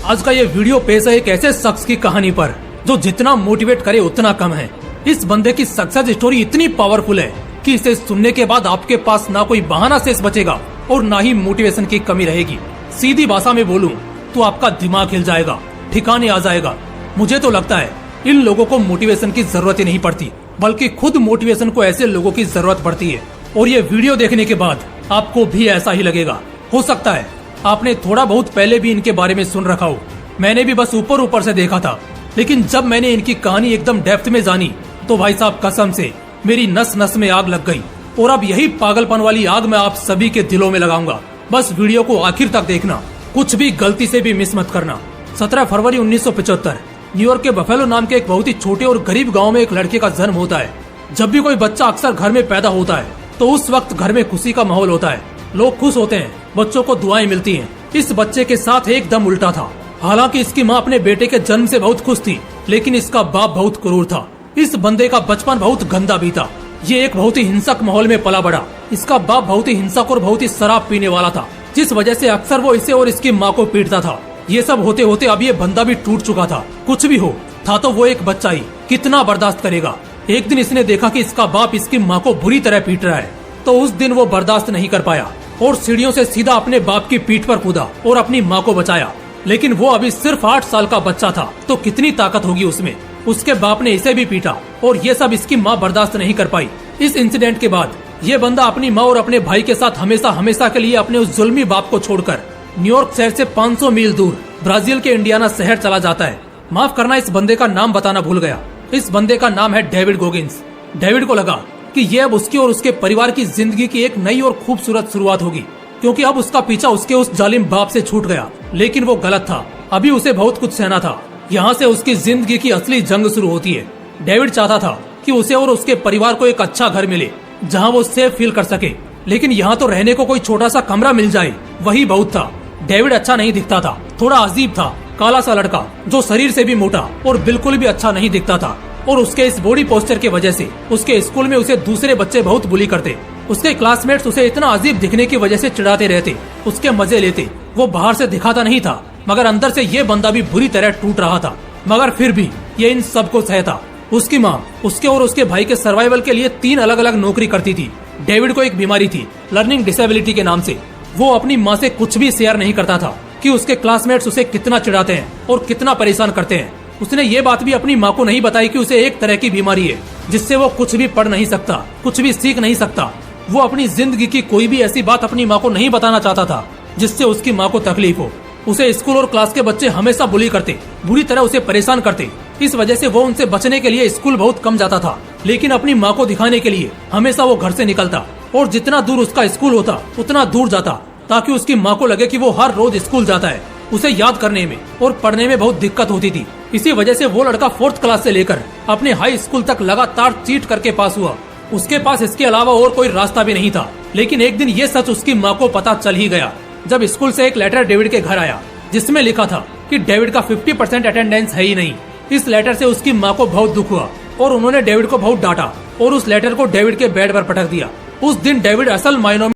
आज का ये वीडियो पेश है एक ऐसे शख्स की कहानी पर जो जितना मोटिवेट करे उतना कम है। इस बंदे की सक्सेस स्टोरी इतनी पावरफुल है कि इसे सुनने के बाद आपके पास ना कोई बहाना शेष बचेगा और ना ही मोटिवेशन की कमी रहेगी। सीधी भाषा में बोलूं तो आपका दिमाग हिल जाएगा, ठिकाने आ जाएगा। मुझे तो लगता है इन लोगों को मोटिवेशन की जरूरत ही नहीं पड़ती, बल्कि खुद मोटिवेशन को ऐसे लोगों की जरूरत पड़ती है। और ये वीडियो देखने के बाद आपको भी ऐसा ही लगेगा। हो सकता है आपने थोड़ा बहुत पहले भी इनके बारे में सुन रखा हो। मैंने भी बस ऊपर ऊपर से देखा था, लेकिन जब मैंने इनकी कहानी एकदम डेप्थ में जानी तो भाई साहब कसम से मेरी नस नस में आग लग गई। और अब यही पागलपन वाली आग मैं आप सभी के दिलों में लगाऊंगा। बस वीडियो को आखिर तक देखना, कुछ भी गलती से भी मिस मत करना। 17 फरवरी 1975 न्यूयॉर्क के बफेलो नाम के एक बहुत ही छोटे और गरीब गाँव में एक लड़के का जन्म होता है। जब भी कोई बच्चा अक्सर घर में पैदा होता है तो उस वक्त घर में खुशी का माहौल होता है, लोग खुश होते हैं, बच्चों को दुआएं मिलती हैं। इस बच्चे के साथ एकदम उल्टा था। हालांकि इसकी माँ अपने बेटे के जन्म से बहुत खुश थी, लेकिन इसका बाप बहुत क्रूर था। इस बंदे का बचपन बहुत गंदा भी था। ये एक बहुत ही हिंसक माहौल में पला बड़ा। इसका बाप बहुत ही हिंसक और बहुत ही शराब पीने वाला था, जिस वजह से अक्सर वो इसे और इसकी माँ को पीटता था। ये सब होते होते अब ये बंदा भी टूट चुका था। कुछ भी हो था तो वो एक बच्चा ही, कितना बर्दाश्त करेगा। एक दिन इसने देखा कि इसका बाप इसकी माँ को बुरी तरह पीट रहा है, तो उस दिन वो बर्दाश्त नहीं कर पाया और सीढ़ियों से सीधा अपने बाप की पीठ पर कूदा और अपनी माँ को बचाया। लेकिन वो अभी सिर्फ 8 साल का बच्चा था, तो कितनी ताकत होगी उसमें। उसके बाप ने इसे भी पीटा और ये सब इसकी माँ बर्दाश्त नहीं कर पाई। इस इंसिडेंट के बाद ये बंदा अपनी माँ और अपने भाई के साथ हमेशा हमेशा के लिए अपने उस जुल्मी बाप को छोड़कर न्यूयॉर्क शहर से 500 मील दूर ब्राजील के इंडियाना शहर चला जाता है। माफ करना, इस बंदे का नाम बताना भूल गया। इस बंदे का नाम है डेविड गोगिंस। डेविड को लगा कि ये अब उसकी और उसके परिवार की जिंदगी की एक नई और खूबसूरत शुरुआत होगी, क्योंकि अब उसका पीछा उसके उस जालिम बाप से छूट गया। लेकिन वो गलत था। अभी उसे बहुत कुछ सहना था। यहाँ से उसकी जिंदगी की असली जंग शुरू होती है। डेविड चाहता था कि उसे और उसके परिवार को एक अच्छा घर मिले, जहाँ वो सेफ फील कर सके। लेकिन यहाँ तो रहने को कोई छोटा सा कमरा मिल जाए, वही बहुत था। डेविड अच्छा नहीं दिखता था, थोड़ा अजीब था, काला सा लड़का जो शरीर से भी मोटा और बिल्कुल भी अच्छा नहीं दिखता था। और उसके इस बॉडी पोस्चर की वजह से उसके स्कूल में उसे दूसरे बच्चे बहुत बुली करते। उसके क्लासमेट्स उसे इतना अजीब दिखने की वजह से चिढ़ाते रहते, उसके मजे लेते। वो बाहर से दिखाता नहीं था, मगर अंदर से ये बंदा भी बुरी तरह टूट रहा था। मगर फिर भी ये इन सबको सहता। उसकी माँ उसके और उसके भाई के सर्वाइवल के लिए 3 अलग अलग नौकरी करती थी। डेविड को एक बीमारी थी, लर्निंग डिसेबिलिटी के नाम से। वो अपनी माँ से कुछ भी शेयर नहीं करता था कि उसके क्लासमेट्स उसे कितना चिढ़ाते हैं और कितना परेशान करते हैं। उसने ये बात भी अपनी माँ को नहीं बताई कि उसे एक तरह की बीमारी है, जिससे वो कुछ भी पढ़ नहीं सकता, कुछ भी सीख नहीं सकता। वो अपनी जिंदगी की कोई भी ऐसी बात अपनी माँ को नहीं बताना चाहता था जिससे उसकी माँ को तकलीफ हो। उसे स्कूल और क्लास के बच्चे हमेशा बुली करते, बुरी तरह उसे परेशान करते। इस वजह से वो उनसे बचने के लिए स्कूल बहुत कम जाता था। लेकिन अपनी माँ को दिखाने के लिए हमेशा वो घर से निकलता और जितना दूर उसका स्कूल होता उतना दूर जाता, ताकि उसकी माँ को लगे कि वो हर रोज स्कूल जाता है। उसे याद करने में और पढ़ने में बहुत दिक्कत होती थी। इसी वजह से वो लड़का 4th क्लास से लेकर अपने हाई स्कूल तक लगातार चीट करके पास हुआ। उसके पास इसके अलावा और कोई रास्ता भी नहीं था। लेकिन एक दिन ये सच उसकी माँ को पता चल ही गया, जब स्कूल से एक लेटर डेविड के घर आया, जिसमें लिखा था कि डेविड का 50% अटेंडेंस है ही नहीं। इस लेटर से उसकी माँ को बहुत दुख हुआ और उन्होंने डेविड को बहुत डांटा और उस लेटर को डेविड के बेड पर पटक दिया। उस दिन डेविड असल मायनों